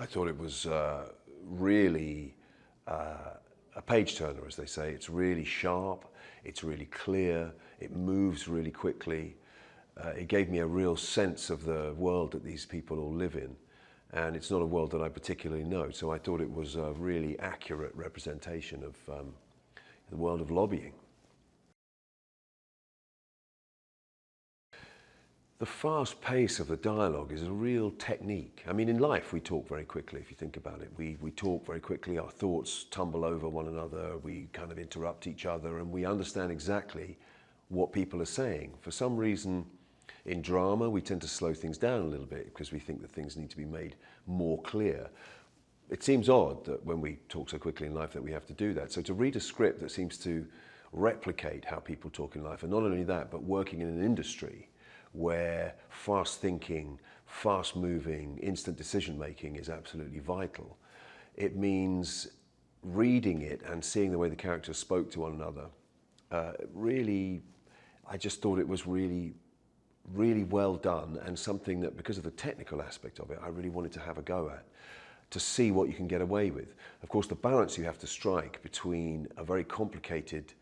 I thought it was really a page turner, as they say. It's really sharp, it's really clear, it moves really quickly. It gave me a real sense of the world that these people all live in. And it's not a world that I particularly know, so I thought it was a really accurate representation of the world of lobbying. The fast pace of the dialogue is a real technique. I mean, in life we talk very quickly, if you think about it. We talk very quickly, our thoughts tumble over one another, we kind of interrupt each other, and we understand exactly what people are saying. For some reason, in drama, we tend to slow things down a little bit because we think that things need to be made more clear. It seems odd that when we talk so quickly in life that we have to do that. So to read a script that seems to replicate how people talk in life, and not only that, but working in an industry where fast thinking, fast moving, instant decision making is absolutely vital. It means reading it and seeing the way the characters spoke to one another. Really, I just thought it was really well done, and something that, because of the technical aspect of it, I really wanted to have a go at, to see what you can get away with. Of course, the balance you have to strike between a very complicated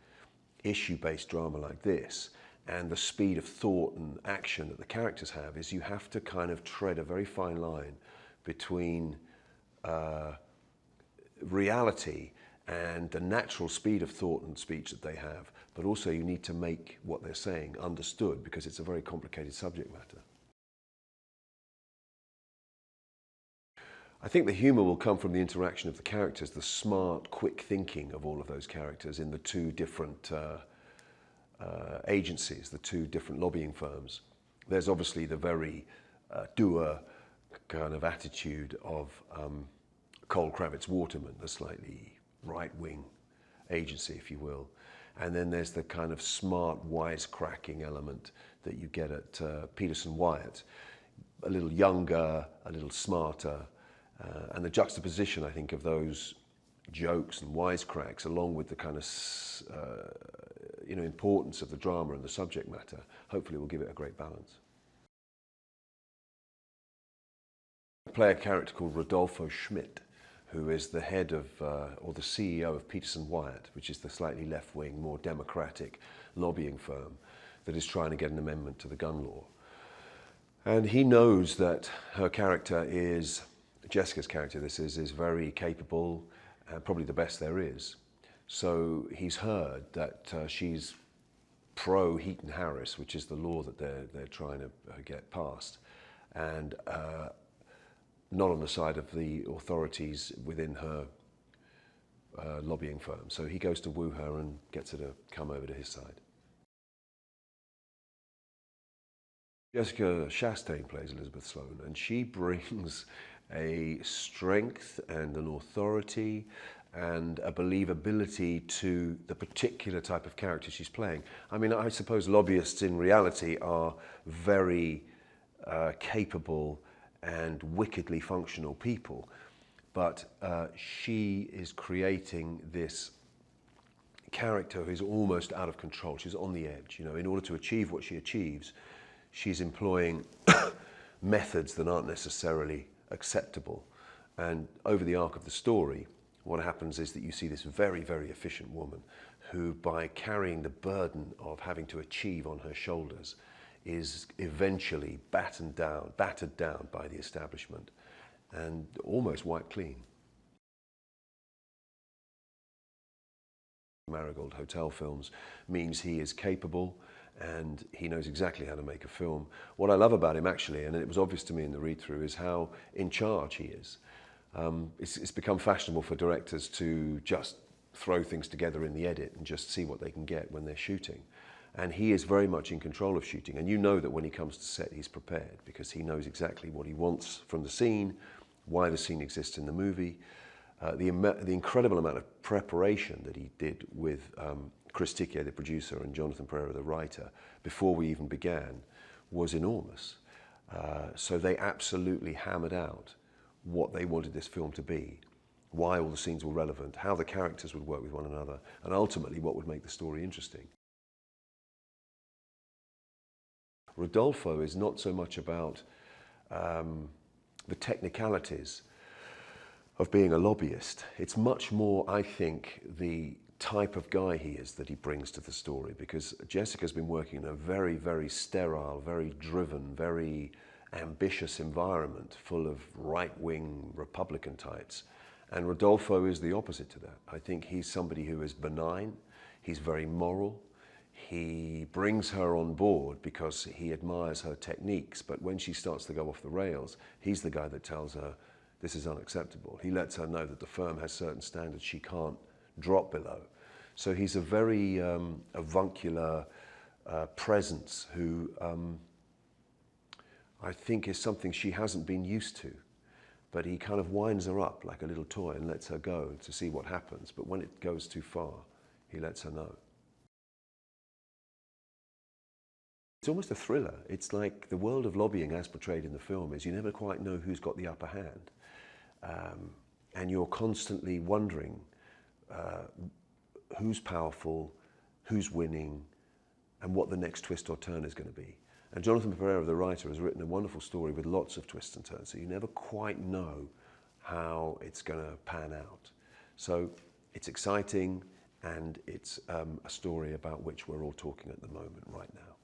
issue-based drama like this and the speed of thought and action that the characters have is you have to kind of tread a very fine line between reality and the natural speed of thought and speech that they have, but also you need to make what they're saying understood because it's a very complicated subject matter. I think the humour will come from the interaction of the characters, the smart, quick thinking of all of those characters in the two different agencies, the two different lobbying firms. There's obviously the very doer kind of attitude of Cole Kravitz Waterman, the slightly right-wing agency, if you will. And then there's the kind of smart, wisecracking element that you get at Peterson Wyatt. A little younger, a little smarter, and the juxtaposition, I think, of those jokes and wisecracks, along with the kind of importance of the drama and the subject matter, hopefully will give it a great balance. I play a character called Rodolfo Schmidt, who is the head of, or the CEO of Peterson Wyatt, which is the slightly left-wing, more democratic lobbying firm that is trying to get an amendment to the gun law. And he knows that her character is, Jessica's character is very capable, probably the best there is. So he's heard that she's pro Heaton Harris, which is the law that they're trying to get passed, and not on the side of the authorities within her lobbying firm. So he goes to woo her and gets her to come over to his side. Jessica Chastain plays Elizabeth Sloane, and she brings a strength and an authority and a believability to the particular type of character she's playing. I mean, I suppose lobbyists in reality are very capable and wickedly functional people, but she is creating this character who's almost out of control. She's on the edge. You know, in order to achieve what she achieves, she's employing methods that aren't necessarily acceptable. And over the arc of the story, what happens is that you see this very, very efficient woman who, by carrying the burden of having to achieve on her shoulders, is eventually battered down by the establishment and almost wiped clean. Marigold Hotel films means he is capable and he knows exactly how to make a film. What I love about him, actually, and it was obvious to me in the read-through, is how in charge he is. It's become fashionable for directors to just throw things together in the edit and just see what they can get when they're shooting. And he is very much in control of shooting. And you know that when he comes to set, he's prepared because he knows exactly what he wants from the scene, why the scene exists in the movie. The incredible amount of preparation that he did with Chris Tickey, the producer, and Jonathan Pereira, the writer, before we even began, was enormous. So they absolutely hammered out what they wanted this film to be, why all the scenes were relevant, how the characters would work with one another, and ultimately what would make the story interesting. Rodolfo is not so much about the technicalities, of being a lobbyist. It's much more, I think, the type of guy he is that he brings to the story, because Jessica's been working in a very, very sterile, very driven, very ambitious environment full of right-wing Republican types. And Rodolfo is the opposite to that. I think he's somebody who is benign, he's very moral, he brings her on board because he admires her techniques, but when she starts to go off the rails, he's the guy that tells her this is unacceptable. He lets her know that the firm has certain standards she can't drop below. So he's a very avuncular presence who I think is something she hasn't been used to. But he kind of winds her up like a little toy and lets her go to see what happens. But when it goes too far, he lets her know. It's almost a thriller. It's like the world of lobbying as portrayed in the film is you never quite know who's got the upper hand. And you're constantly wondering who's powerful, who's winning, and what the next twist or turn is going to be. And Jonathan Pereira, the writer, has written a wonderful story with lots of twists and turns, so you never quite know how it's going to pan out. So it's exciting, and it's a story about which we're all talking at the moment right now.